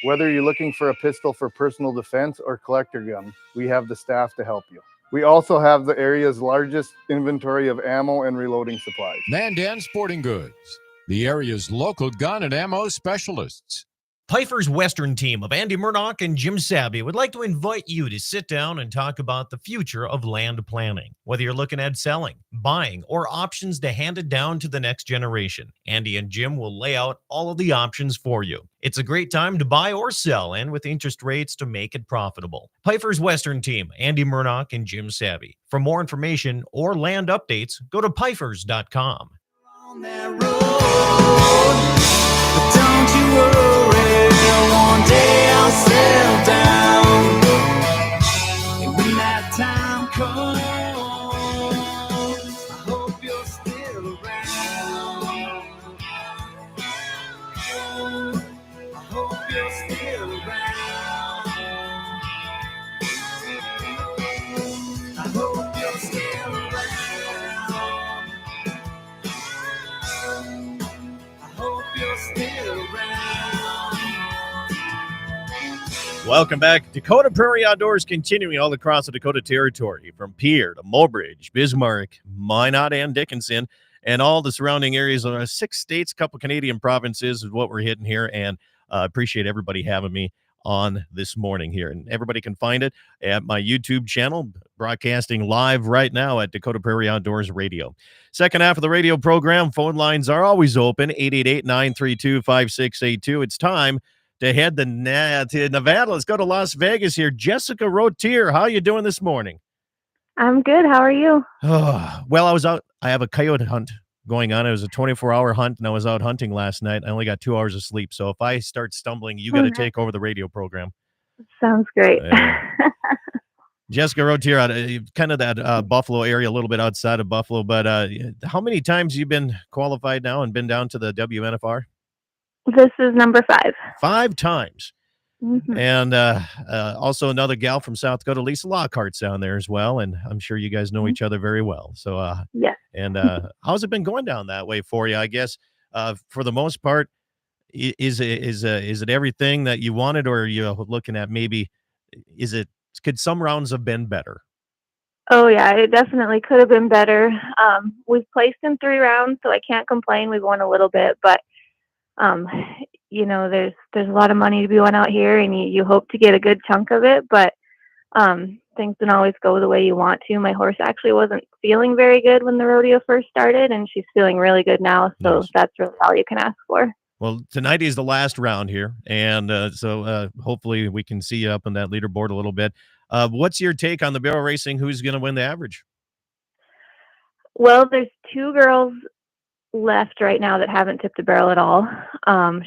Whether you're looking for a pistol for personal defense or collector gun, we have the staff to help you. We also have the area's largest inventory of ammo and reloading supplies. Mandan Sporting Goods, the area's local gun and ammo specialists. Pifer's Western team of Andy Murdoch and Jim Sabby would like to invite you to sit down and talk about the future of land planning. Whether you're looking at selling, buying, or options to hand it down to the next generation, Andy and Jim will lay out all of the options for you. It's a great time to buy or sell, and with interest rates to make it profitable. Pifer's Western team, Andy Murdoch and Jim Sabby. For more information or land updates, go to pifers.com. On that road, but don't you worry, one day I'll settle down. And when that time comes, I hope you're still around. I hope you're still around. Welcome back. Dakota Prairie Outdoors continuing all across the Dakota Territory, from Pierre to Mobridge, Bismarck, Minot, and Dickinson, and all the surrounding areas of 6 states, a couple Canadian provinces is what we're hitting here, and appreciate everybody having me on this morning here. And everybody can find it at my YouTube channel, broadcasting live right now at Dakota Prairie Outdoors Radio. Second half of the radio program, phone lines are always open, 888-932-5682. It's time to head to Nevada. Let's go to Las Vegas here. Jessica Routier, how are you doing this morning? I'm good. How are you? Oh, well, I was out. I have a coyote hunt going on. It was a 24-hour hunt, and I was out hunting last night. I only got 2 hours of sleep. So if I start stumbling, you got to take over the radio program. Sounds great. Jessica Routier, kind of that Buffalo area, a little bit outside of Buffalo. But how many times you been qualified now and been down to the WNFR? This is number 5. 5 times. Mm-hmm. And also another gal from South Dakota, Lisa Lockhart's down there as well. And I'm sure you guys know each other very well. So, yes. And how's it been going down that way for you? I guess for the most part, is it everything that you wanted, or are you looking at maybe, could some rounds have been better? Oh, yeah, it definitely could have been better. We've placed in 3 rounds, so I can't complain. We've won a little bit, but there's a lot of money to be won out here, and you hope to get a good chunk of it, but things don't always go the way you want to. My horse actually wasn't feeling very good when the rodeo first started, and she's feeling really good now, so nice. That's really all you can ask for. Well, tonight is the last round here, and so hopefully we can see you up on that leaderboard a little bit. What's your take on the barrel racing? Who's going to win the average? Well, there's 2 girls left right now that haven't tipped a barrel at all.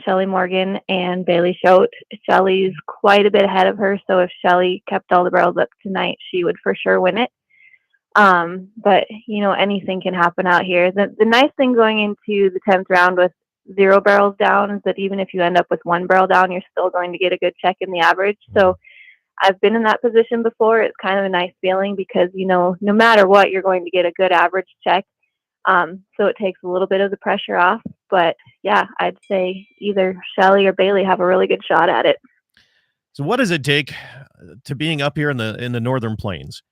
Shelly Morgan and Bailey Schote. Shelly's quite a bit ahead of her, so if Shelly kept all the barrels up tonight, she would for sure win it. But anything can happen out here. The nice thing going into the 10th round with 0 barrels down is that even if you end up with 1 barrel down, you're still going to get a good check in the average. So I've been in that position before. It's kind of a nice feeling because no matter what, you're going to get a good average check. So it takes a little bit of the pressure off, but yeah, I'd say either Shelly or Bailey have a really good shot at it. So what does it take to being up here in the Northern Plains?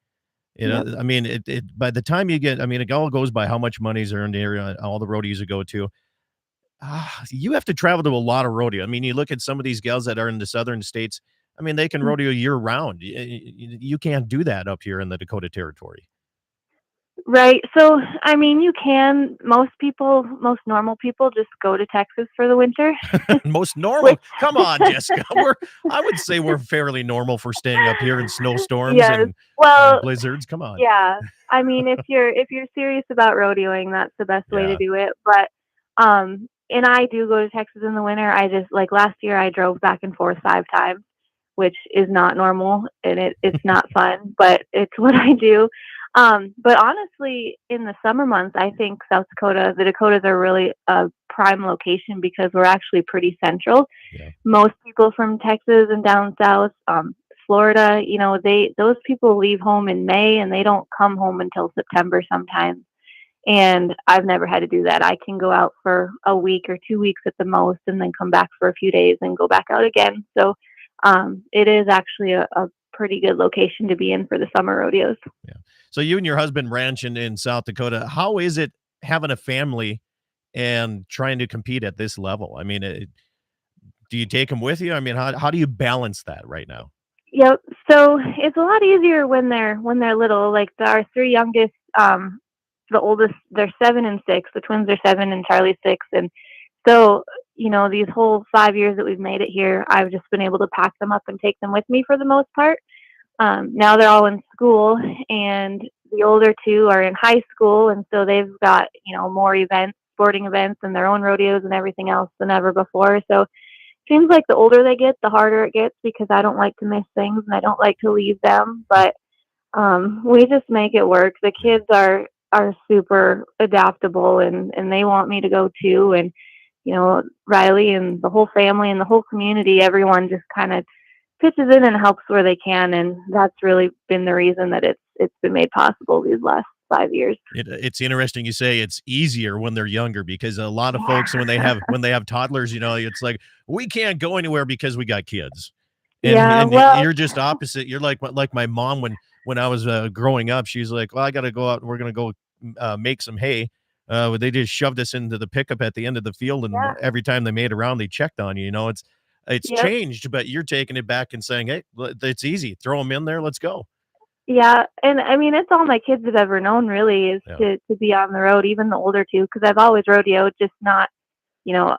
Yep. I mean, it by the time you get, it all goes by how much money's earned here, all the rodeos you go to. You have to travel to a lot of rodeo. I mean, you look at some of these gals that are in the southern states. I mean, they can rodeo year round. You can't do that up here in the Dakota Territory. Right. So, I mean, you can. Most normal people just go to Texas for the winter. Most normal? Come on, Jessica. I would say we're fairly normal for staying up here in snowstorms and blizzards. Come on. Yeah. I mean, if you're serious about rodeoing, that's the best way to do it. But, and I do go to Texas in the winter. I just, like last year, I drove back and forth 5 times, which is not normal, and it's not fun, but it's what I do. But honestly, in the summer months, I think the Dakotas are really a prime location because we're actually pretty central. Yeah. Most people from Texas and down south, Florida, those people leave home in May and they don't come home until September sometimes. And I've never had to do that. I can go out for a week or 2 weeks at the most and then come back for a few days and go back out again. So it is actually a pretty good location to be in for the summer rodeos. Yeah. So you and your husband ranch in South Dakota. How is it having a family and trying to compete at this level? I mean, do you take them with you? I mean, how do you balance that right now? Yep. So it's a lot easier when they're little. Like our 3 youngest, the oldest, they're 7 and 6. The twins are 7 and Charlie's 6. And so, these whole 5 years that we've made it here, I've just been able to pack them up and take them with me for the most part. Now they're all in school, and the older 2 are in high school, and so they've got, more sporting events and their own rodeos and everything else than ever before. So it seems like the older they get, the harder it gets because I don't like to miss things and I don't like to leave them, but we just make it work. The kids are super adaptable and they want me to go too. And, Riley and the whole family and the whole community, everyone just kind of pitches in and helps where they can, and that's really been the reason that it's been made possible these last 5 years. It's interesting you say it's easier when they're younger because a lot of folks when they have toddlers, it's like we can't go anywhere because we got kids. Yeah, And well, you're just opposite. You're like my mom when I was growing up. She's like, well, I got to go out. We're gonna go make some hay. They just shoved us into the pickup at the end of the field, and yeah, every time they made a round, they checked on you. You know, it's yep. changed, but you're taking it back and saying, hey, it's easy. Throw them in there. Let's go. Yeah, and I mean, it's all my kids have ever known really is Yeah. to be on the road, even the older two, because I've always rodeoed, just not,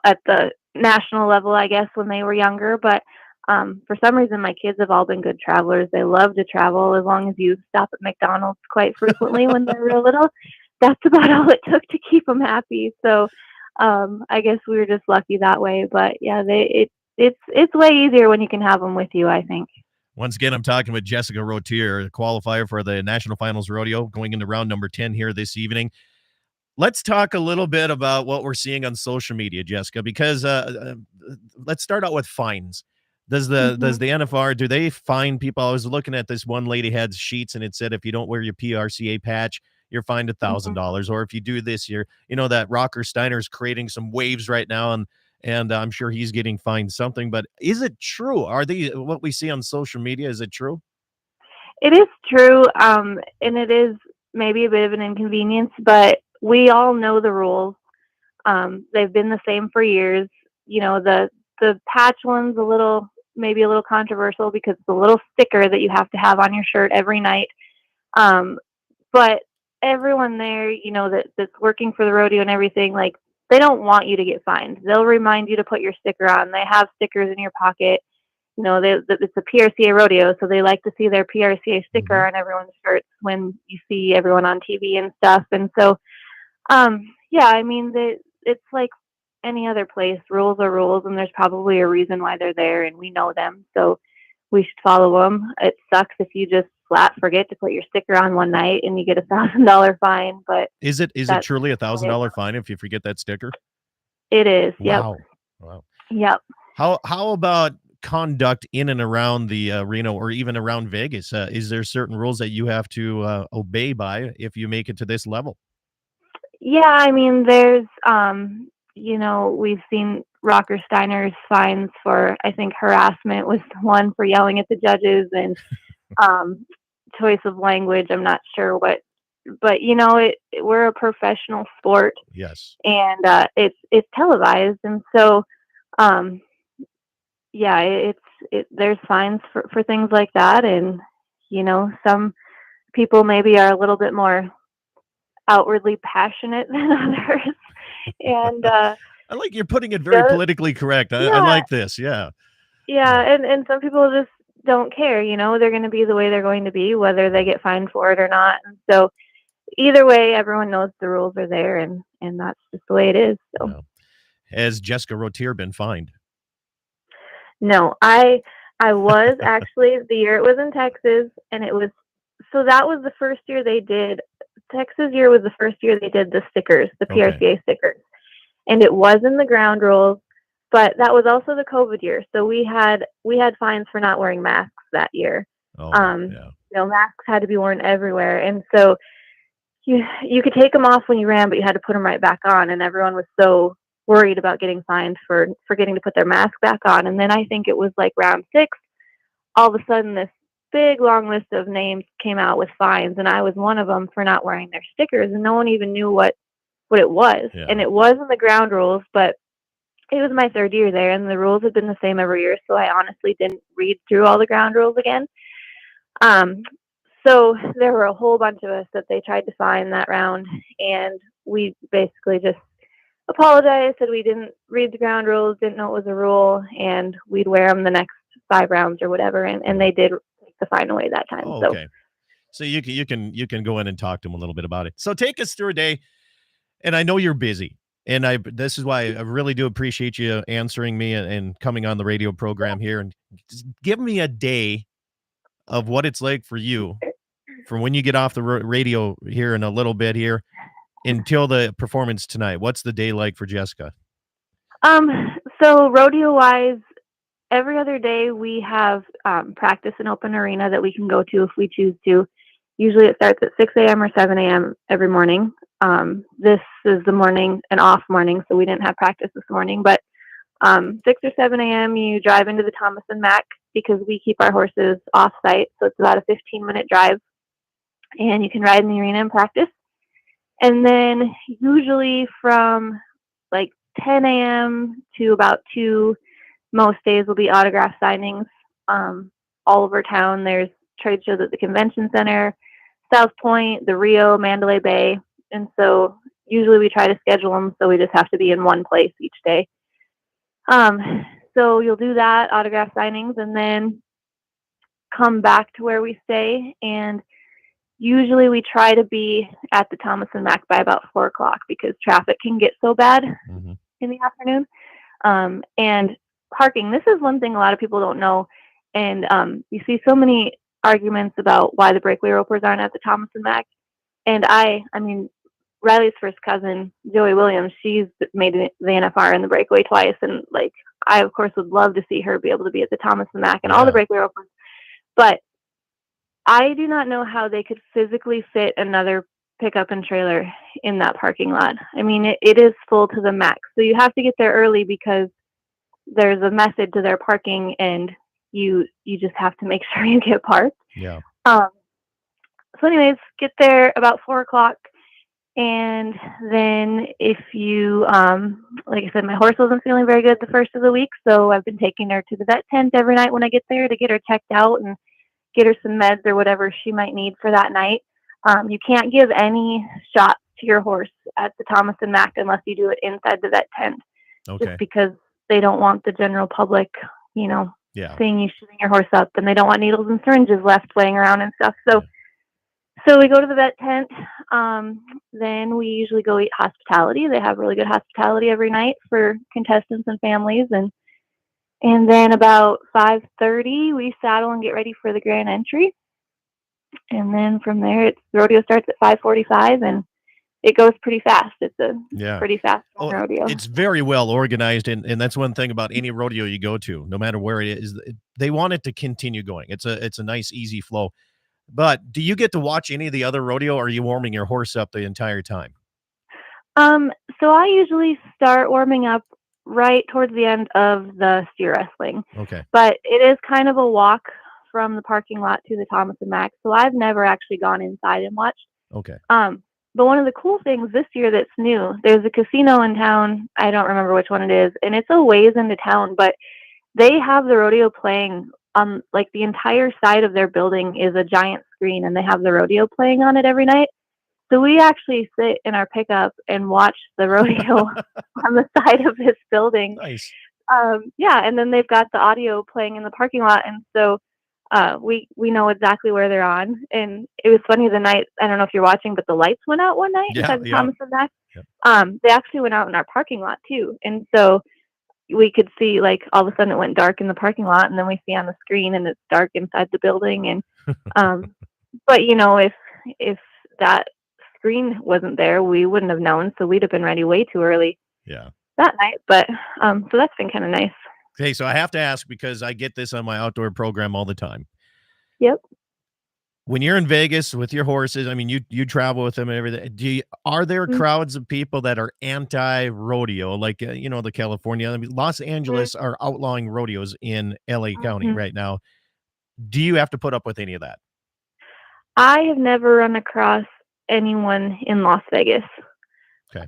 at the national level, I guess, when they were younger. But for some reason, my kids have all been good travelers. They love to travel as long as you stop at McDonald's quite frequently when they're real little. That's about all it took to keep them happy. So I guess we were just lucky that way. But yeah, it's way easier when you can have them with you, I think. Once again, I'm talking with Jessica Routier, a qualifier for the National Finals Rodeo, going into round number 10 here this evening. Let's talk a little bit about what we're seeing on social media, Jessica, because let's start out with fines. Hmm. Does the NFR, do they fine people? I was looking at this one lady had sheets and it said if you don't wear your PRCA patch, you're fined Hmm. $1,000. Or if you do this, that Rocker Steiner's creating some waves right now, and I'm sure he's getting fined something. But is it true? Are these what we see on social media? Is it true? It is true, and it is maybe a bit of an inconvenience, but we all know the rules. They've been the same for years. The patch one's maybe a little controversial because it's a little sticker that you have to have on your shirt every night. Um, but everyone there, that's working for the rodeo and everything, like they don't want you to get fined. They'll remind you to put your sticker on. They have stickers in your pocket. It's a PRCA rodeo, so they like to see their PRCA Hmm. sticker on everyone's shirts when you see everyone on TV and stuff. And so, yeah, I mean, it's like any other place. Rules are rules, and there's probably a reason why they're there, and we know them, so we should follow them. It sucks if you just flat forget to put your sticker on one night and you get $1,000 fine, but Is it that's truly a the thousand way dollar fine if you forget that sticker? it is. Yep. Wow. Wow. Yep. How about conduct in and around the arena or even around Vegas? Is there certain rules that you have to obey by if you make it to this level? Yeah, I mean, there's, we've seen Rocker Steiner's fines for, I think, harassment was one for yelling at the judges and um, choice of language. I'm not sure what, but we're a professional sport Yes. and it's televised, and so um, yeah, there's fines for things like that, and some people maybe are a little bit more outwardly passionate than others. And I like you're putting it very just politically correct. I yeah, like this. Yeah. yeah, Yeah. and some people just don't care. They're going to be the way they're going to be, whether they get fined for it or not. And so either way, everyone knows the rules are there, and that's just the way it is. So Yeah. Has Jessica Rotier been fined? no, I was actually the year it was in Texas, and it was so that was the first year they did. Texas year was the first year they did the stickers, the Okay. PRCA stickers, and it was in the ground rules. But that was also the COVID year, so we had fines for not wearing masks that year. Oh, yeah. Masks had to be worn everywhere, and so you could take them off when you ran, but you had to put them right back on, and everyone was so worried about getting fined for forgetting to put their mask back on. And then I think it was like round 6, all of a sudden this big long list of names came out with fines, and I was one of them for not wearing their stickers, and no one even knew what it was. And Yeah. it was in the ground rules, but it was my 3rd year there, and the rules had been the same every year, so I honestly didn't read through all the ground rules again. Um, so there were a whole bunch of us that they tried to fine that round, and we basically just apologized, said we didn't read the ground rules, didn't know it was a rule, and we'd wear them the next 5 rounds or whatever. And Yeah. they did take the fine away that time. Oh, So okay. So you can go in and talk to him a little bit about it. So take us through a day, and I know you're busy, and this is why I really do appreciate you answering me and coming on the radio program here, and just give me a day of what it's like for you from when you get off the radio here in a little bit here until the performance tonight. What's the day like for Jessica? um so rodeo wise, every other day we have practice in open arena that we can go to if we choose to. Usually it starts at 6 a.m. or 7 a.m. every morning. This is the morning, an off morning, so we didn't have practice this morning. But 6 or 7 a.m. you drive into the Thomas and Mack because we keep our horses off site. So it's about a 15-minute drive, and you can ride in the arena and practice. And then usually from like 10 a.m. to about 2, most days will be autograph signings all over town. There's trade shows at the convention center, South Point, the Rio, Mandalay Bay. And so usually we try to schedule them so we just have to be in one place each day. So you'll do that, autograph signings, and then come back to where we stay. And usually we try to be at the Thomas and Mack by about 4 o'clock because traffic can get so bad in the afternoon. And parking, this is one thing a lot of people don't know. And you see so many arguments about why the breakaway ropers aren't at the Thomas and Mack. And I mean, Riley's first cousin, Joey Williams, she's made the NFR in the breakaway twice. And like, I of course would love to see her be able to be at the Thomas and Mack and all the breakaway ropers. But I do not know how they could physically fit another pickup and trailer in that parking lot. I mean, it is full to the max. So you have to get there early because there's a method to their parking, and you just have to make sure you get parked. Yeah. So anyways, get there about 4 o'clock. And then if you, like I said, my horse wasn't feeling very good the first of the week. So I've been taking her to the vet tent every night when I get there to get her checked out and get her some meds or whatever she might need for that night. You can't give any shots to your horse at the Thomas and Mack unless you do it inside the vet tent. Okay. Just because they don't want the general public, seeing you shooting your horse up, and they don't want needles and syringes left laying around and stuff. So we go to the vet tent. Then we usually go eat hospitality. They have really good hospitality every night for contestants and families. And then about 5:30, we saddle and get ready for the grand entry. And then from there, the rodeo starts at 5:45, and it goes pretty fast. It's a pretty fast rodeo. It's very well organized, and that's one thing about any rodeo you go to, no matter where it is. They want it to continue going. It's a nice, easy flow. But do you get to watch any of the other rodeo, or are you warming your horse up the entire time? So I usually start warming up right towards the end of the steer wrestling. Okay. But it is kind of a walk from the parking lot to the Thomas and Mack, so I've never actually gone inside and watched. Okay. But one of the cool things this year that's new, there's a casino in town. I don't remember which one it is, and it's a ways into town, but they have the rodeo playing on, like, the entire side of their building is a giant screen, and they have the rodeo playing on it every night. So we actually sit in our pickup and watch the rodeo on the side of this building. Nice. And then they've got the audio playing in the parking lot, and so we know exactly where they're on. And it was funny the night, I don't know if you're watching, but the lights went out one night inside the Thomas and Mack. They actually went out in our parking lot too, and so we could see, like, all of a sudden it went dark in the parking lot, and then we see on the screen and it's dark inside the building. And but if that screen wasn't there, we wouldn't have known, so we'd have been ready way too early that night. But so that's been kind of nice. Okay, so I have to ask, because I get this on my outdoor program all the time. Yep. When you're in Vegas with your horses, I mean, you travel with them and everything. Are there crowds of people that are anti-rodeo, like the California? I mean, Los Angeles are outlawing rodeos in LA County right now. Do you have to put up with any of that? I have never run across anyone in Las Vegas. Okay.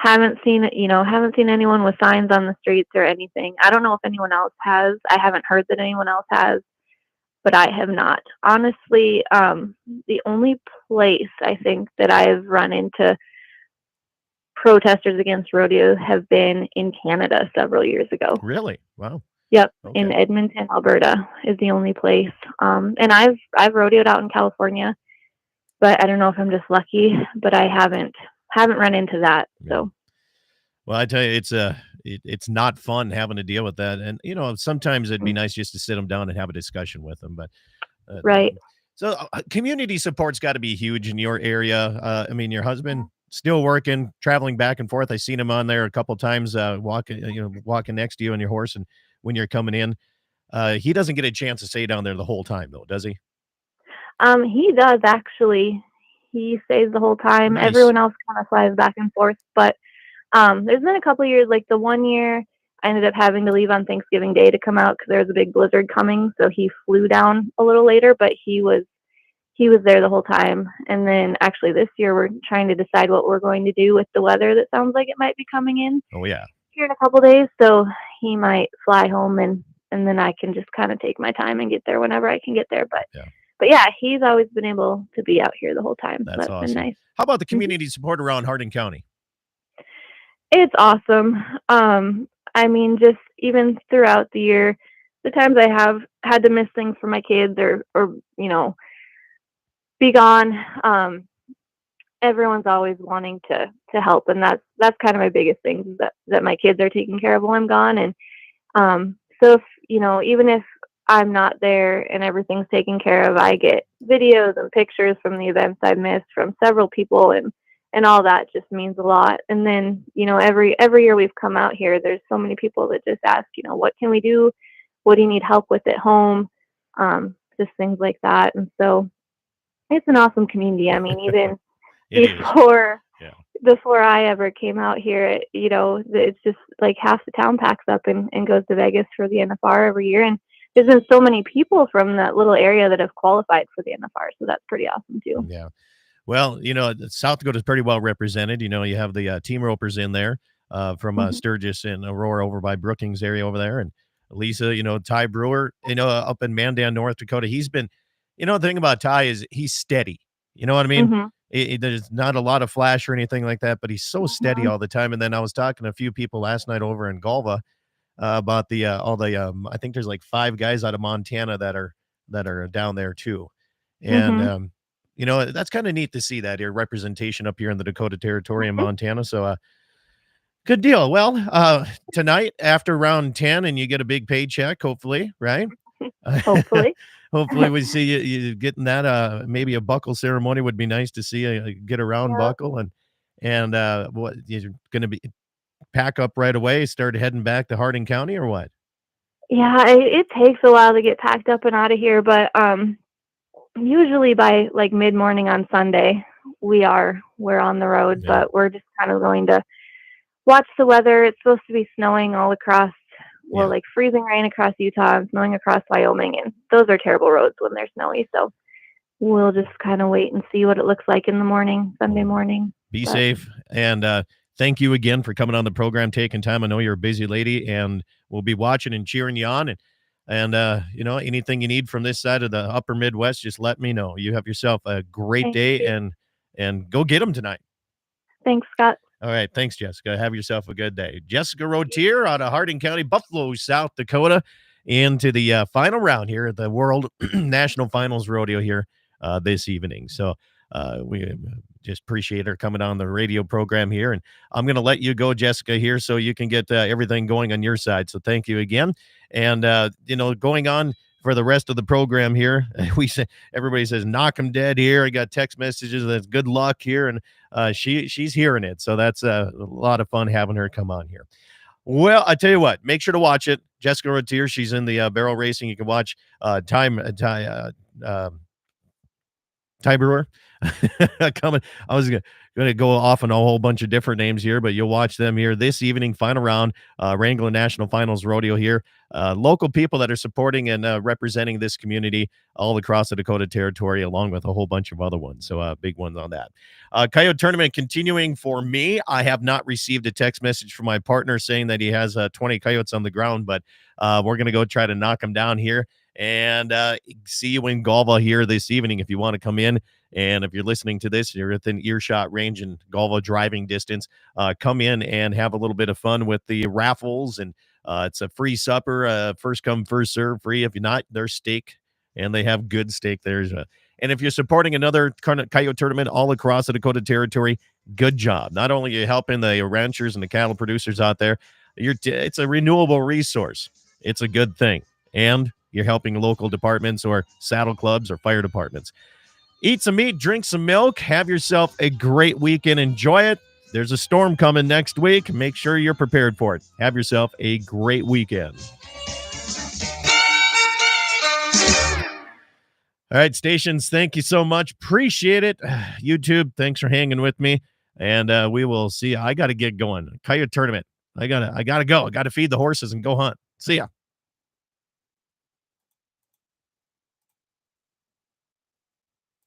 Haven't seen anyone with signs on the streets or anything. I don't know if anyone else has. I haven't heard that anyone else has, but I have not. Honestly, the only place I think that I've run into protesters against rodeo have been in Canada several years ago. Really? Wow. Yep. Okay. In Edmonton, Alberta is the only place. And I've rodeoed out in California, but I don't know if I'm just lucky, but I haven't run into that. So. Well, I tell you, it's not fun having to deal with that. And, sometimes it'd be nice just to sit them down and have a discussion with them. But right. So community support's got to be huge in your area. I mean, your husband still working, traveling back and forth. I seen him on there a couple times, walking next to you on your horse. And when you're coming in, he doesn't get a chance to stay down there the whole time, though, does he? He does, actually. He stays the whole time. Nice. Everyone else kind of flies back and forth, but there's been a couple of years, like the one year I ended up having to leave on Thanksgiving Day to come out because there was a big blizzard coming. So he flew down a little later, but he was there the whole time. And then actually this year we're trying to decide what we're going to do with the weather that sounds like it might be coming in Oh, yeah. here in a couple days. So he might fly home and then I can just kind of take my time and get there whenever I can get there. But yeah, he's always been able to be out here the whole time. So That's that's awesome. been nice. How about the community support around Hardin County? It's awesome. I mean, just even throughout the year, the times I have had to miss things for my kids or you know, be gone, everyone's always wanting to help, and that's kind of my biggest thing is that my kids are taken care of while I'm gone. And so if, you know, even if I'm not there and everything's taken care of, I get videos and pictures from the events I missed from several people, and all that just means a lot. And then, you know, every year we've come out here, there's so many people that just ask, you know, what can we do? What do you need help with at home? Just things like that. And so it's an awesome community. I mean, even before I ever came out here, you know, it's just like half the town packs up and goes to Vegas for the NFR every year. And there's been so many people from that little area that have qualified for the NFR. So that's pretty awesome too. Yeah. Well, you know, South Dakota is pretty well represented. You know, you have the team ropers in there from Sturgis and Aurora over by Brookings area over there. And Lisa, you know, Ty Brewer, you know, up in Mandan, North Dakota. He's been, you know, the thing about Ty is he's steady. You know what I mean? There's not a lot of flash or anything like that, but he's so steady all the time. And then I was talking to a few people last night over in Galva about the I think there's like 5 guys out of Montana that are down there too. And you know, that's kind of neat to see that here representation up here in the Dakota Territory in Montana. So good deal. Well, tonight after round 10 and you get a big paycheck, hopefully, right? Hopefully. Hopefully we see you getting that maybe a buckle ceremony would be nice to see you get a round buckle and what you're going to be pack up right away, start heading back to Hardin County or what? Yeah, it takes a while to get packed up and out of here, but usually by like mid-morning on Sunday, we're on the road, but we're just kind of going to watch the weather. It's supposed to be snowing all across, like freezing rain across Utah and snowing across Wyoming, and those are terrible roads when they're snowy. So we'll just kind of wait and see what it looks like in the morning, Sunday morning. Be safe, and thank you again for coming on the program, taking time. I know you're a busy lady, and we'll be watching and cheering you on. And you know, anything you need from this side of the upper Midwest, just let me know. You have yourself a great day, and go get them tonight. Thanks, Scott. All right. Thanks, Jessica. Have yourself a good day. Jessica Routier out of Hardin County, Buffalo, South Dakota, into the final round here at the World National Finals Rodeo here this evening. So we just appreciate her coming on the radio program here. And I'm going to let you go, Jessica, here so you can get everything going on your side. So thank you again. And, you know, going on for the rest of the program here, everybody says, knock 'em dead here. I got text messages. That's good luck here. And she's hearing it. So that's a lot of fun having her come on here. Well, I tell you what, make sure to watch it. Jessica Routier, she's in the barrel racing. You can watch Ty Brewer coming. I was going to go off on a whole bunch of different names here, but you'll watch them here this evening, final round, Wrangler National Finals Rodeo here. Local people that are supporting and representing this community all across the Dakota Territory, along with a whole bunch of other ones. So big ones on that. Coyote tournament continuing for me. I have not received a text message from my partner saying that he has 20 coyotes on the ground, but we're going to go try to knock them down here. And see you in Galva here this evening if you want to come in. And if you're listening to this, you're within earshot range and Galva driving distance, come in and have a little bit of fun with the raffles. And it's a free supper, first come, first serve, free. If you're not, there's steak, and they have good steak. And if you're supporting another coyote tournament all across the Dakota Territory, good job. Not only are you helping the ranchers and the cattle producers out there, it's a renewable resource. It's a good thing. And you're helping local departments or saddle clubs or fire departments. Eat some meat, drink some milk, have yourself a great weekend. Enjoy it. There's a storm coming next week. Make sure you're prepared for it. Have yourself a great weekend. All right, stations, thank you so much. Appreciate it. YouTube, thanks for hanging with me. And we will see. I got to get going. Coyote tournament. I gotta go. I gotta feed the horses and go hunt. See ya.